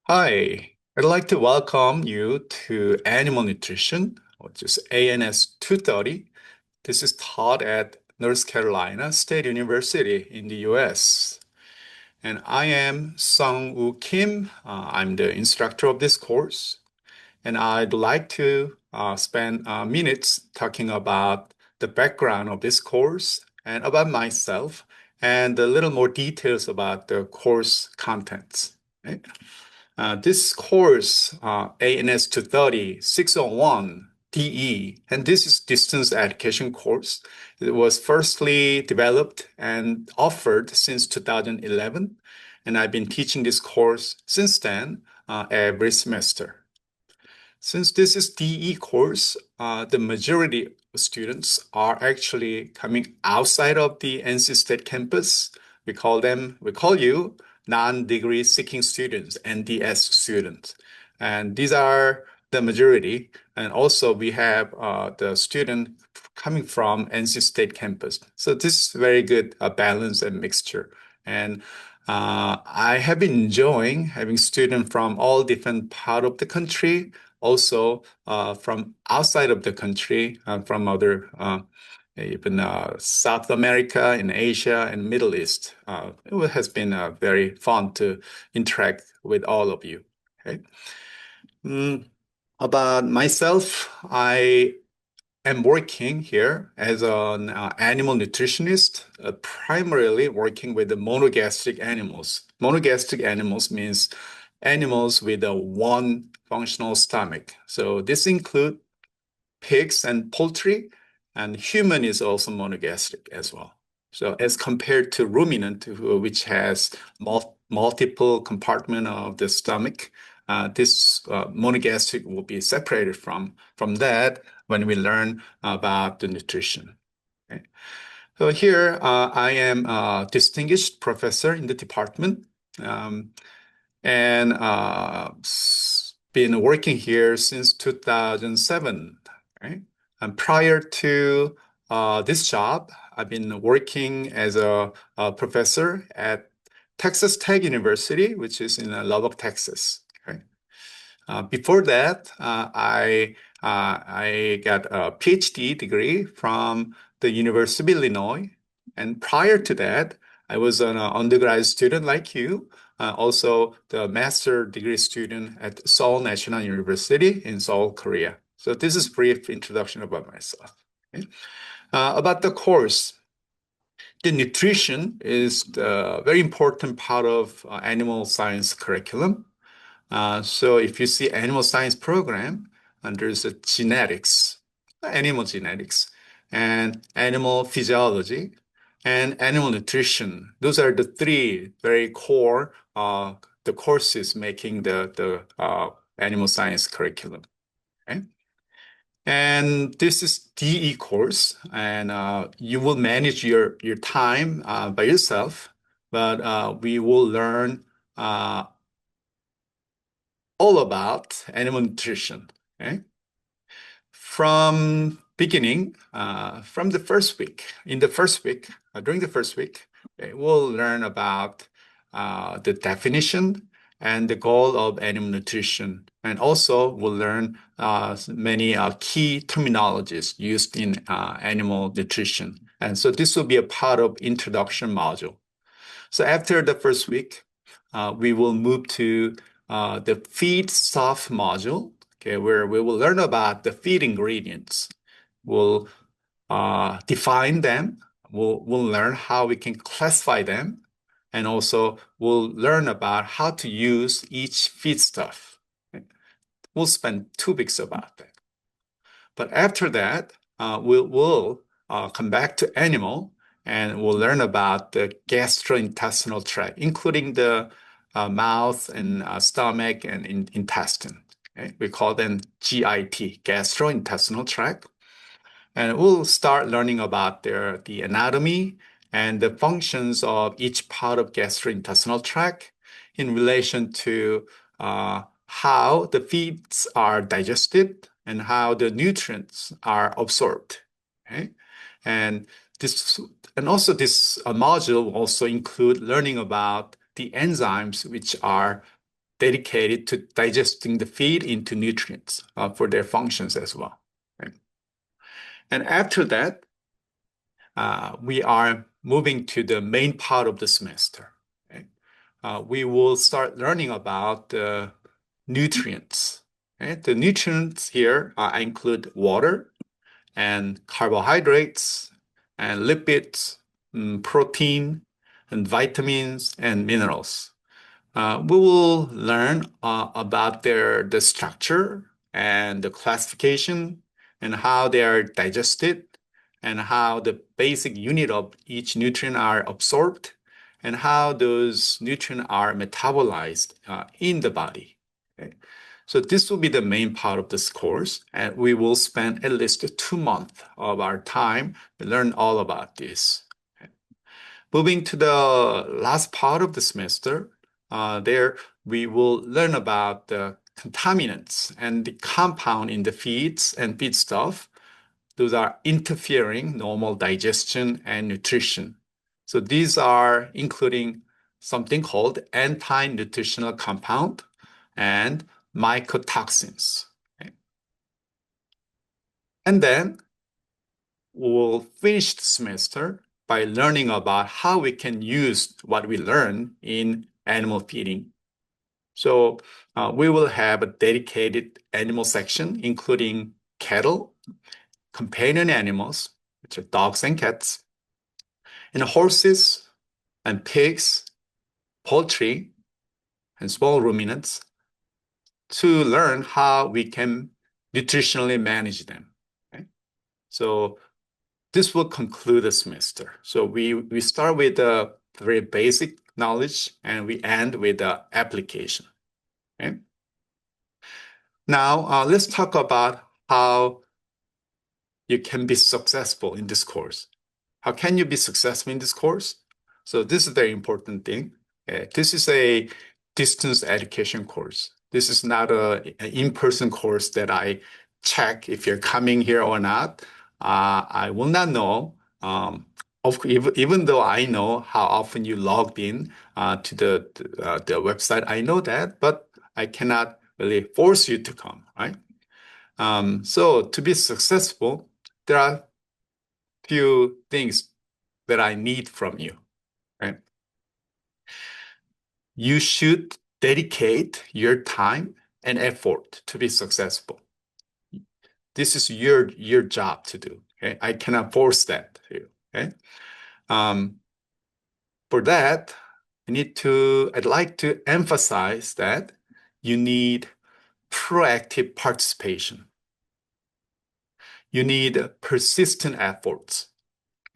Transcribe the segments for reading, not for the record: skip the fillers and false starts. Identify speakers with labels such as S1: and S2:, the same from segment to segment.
S1: Hi, I'd like to welcome you to Animal Nutrition, which is ANS230. This is taught at North Carolina State University in the US. And I am Sung Woo Kim. I'm the instructor of this course. And I'd like to spend minutes talking about the background of this course and about myself and a little more details about the course contents. Okay? This course, ANS230 601 DE, and this is distance education course. It was firstly developed and offered since 2011, and I've been teaching this course since then every semester. Since this is DE course, the majority of students are actually coming outside of the NC State campus. We call you non-degree seeking students, NDS students. And these are the majority. And also we have the student coming from NC State campus. So this is very good balance and mixture. And I have been enjoying having students from all different part of the country, also from outside of the country, from other even South America and Asia and Middle East. It has been very fun to interact with all of you. Okay. Mm, about myself, I am working here as an animal nutritionist, primarily working with the monogastric animals. Monogastric animals means animals with a one functional stomach. So this includes pigs and poultry, and human is also monogastric as well. So as compared to ruminant, which has multiple compartment of the stomach, this monogastric will be separated from that when we learn about the nutrition. Okay. So here I am a distinguished professor in the department. Um, and been working here since 2007. Right? And prior to this job, I've been working as a professor at Texas Tech University, which is in Lubbock, Texas. Okay? Before that, I got a PhD degree from the University of Illinois, and prior to that, I was an undergrad student like you, also the master degree student at Seoul National University in Seoul, Korea. So this is a brief introduction about myself. Okay? About the course, the nutrition is the very important part of animal science curriculum. So if you see animal science program, and there's a genetics, animal genetics, and animal physiology, and animal nutrition. Those are the three very core the courses making the animal science curriculum. Okay? And this is DE course, and you will manage your time by yourself, but we will learn all about animal nutrition. Okay? From beginning, from the first week, in the first week, during the first week, okay, we'll learn about the definition and the goal of animal nutrition. And also we'll learn many key terminologies used in animal nutrition. And so this will be a part of introduction module. So after the first week, we will move to the feed stuff module, okay, where we will learn about the feed ingredients. We'll define them. We'll learn how we can classify them. And also we'll learn about how to use each feedstuff. Okay. We'll spend 2 weeks about that. But after that, we'll come back to animal and we'll learn about the gastrointestinal tract, including the mouth and stomach and intestine. Okay? We call them GIT, gastrointestinal tract. And we'll start learning about the anatomy and the functions of each part of gastrointestinal tract in relation to how the feeds are digested and how the nutrients are absorbed. Okay? And this, and also this module will also include learning about the enzymes which are dedicated to digesting the feed into nutrients for their functions as well. Okay. And after that, we are moving to the main part of the semester. Okay. We will start learning about the nutrients. Okay. The nutrients here include water and carbohydrates and lipids, protein, and vitamins and minerals. We will learn about the structure and the classification and how they are digested and how the basic unit of each nutrient are absorbed and how those nutrients are metabolized in the body. Okay? So this will be the main part of this course, and we will spend at least 2 months of our time to learn all about this. Okay? Moving to the last part of the semester, there we will learn about the contaminants and the compound in the feeds and feedstuff. Those are interfering normal digestion and nutrition. So these are including something called anti-nutritional compound and mycotoxins. Okay? And then we'll finish the semester by learning about how we can use what we learn in animal feeding. So we will have a dedicated animal section, including cattle, companion animals, which are dogs and cats, and horses and pigs, poultry, and small ruminants, to learn how we can nutritionally manage them. Okay? So this will conclude the semester. So we start with a very basic knowledge and we end with the application. Okay? Now, let's talk about how you can be successful in this course. How can you be successful in this course? So this is a very important thing. This is a distance education course. This is not an in-person course that I check if you're coming here or not. I will not know. Even though I know how often you logged in to the website, I know that, but I cannot really force you to come, right? So to be successful, there are few things that I need from you, right? You should dedicate your time and effort to be successful. This is your job to do. Okay? I cannot force that to you. Okay? For that, I'd like to emphasize that you need proactive participation. You need persistent efforts.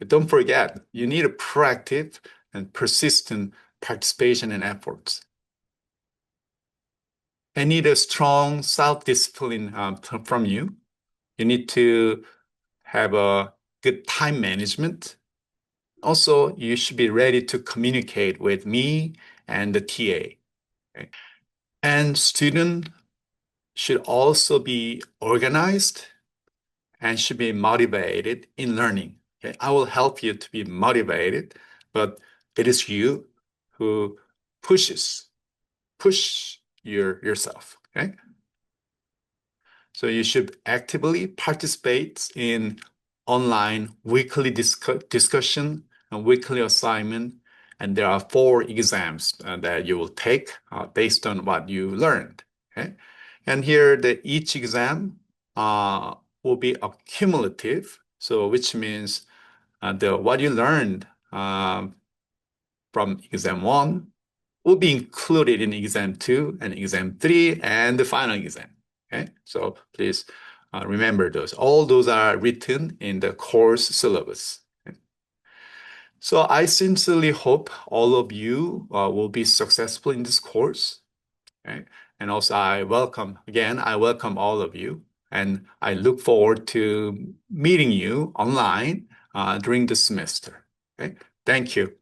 S1: Don't forget, you need a proactive and persistent participation and efforts. I need a strong self-discipline from you. You need to have a good time management. Also, you should be ready to communicate with me and the TA. Okay? And student should also be organized and should be motivated in learning. Okay? I will help you to be motivated, but it is you who push yourself. Okay? So you should actively participate in online weekly discussion and weekly assignment. And there are 4 exams that you will take based on what you learned. Okay? And here, each exam will be accumulative. So which means what you learned from exam 1 will be included in exam 2 and exam 3 and the final exam. Okay, so please remember those. All those are written in the course syllabus. Okay? So I sincerely hope all of you will be successful in this course. Okay? And also I welcome all of you. And I look forward to meeting you online during the semester. Okay? Thank you.